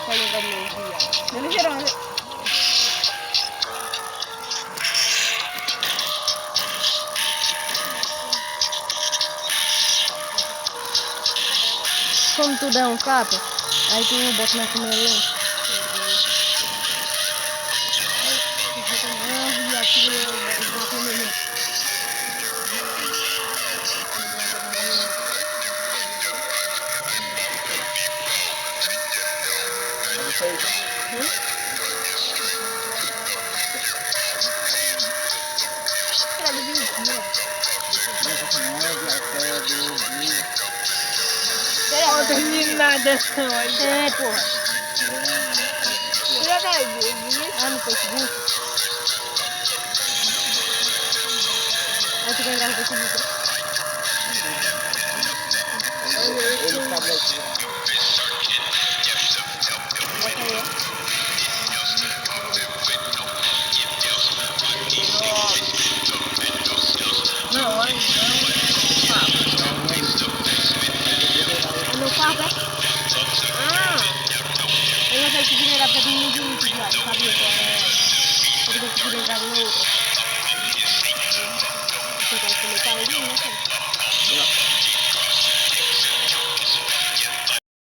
Falei com a minha tia. Ele gerou. Como tudo é um capa, aí tem um boto na câmera. Não tem nada aí. É, porra. Já vai ver no Facebook. Aí tu vai entrar no Facebook. Ele sabe aqui. Não, aí É meu papo, é? Ah! Eu não sei se virar pra mim muito já, sabia? Eu tenho que virar no outro.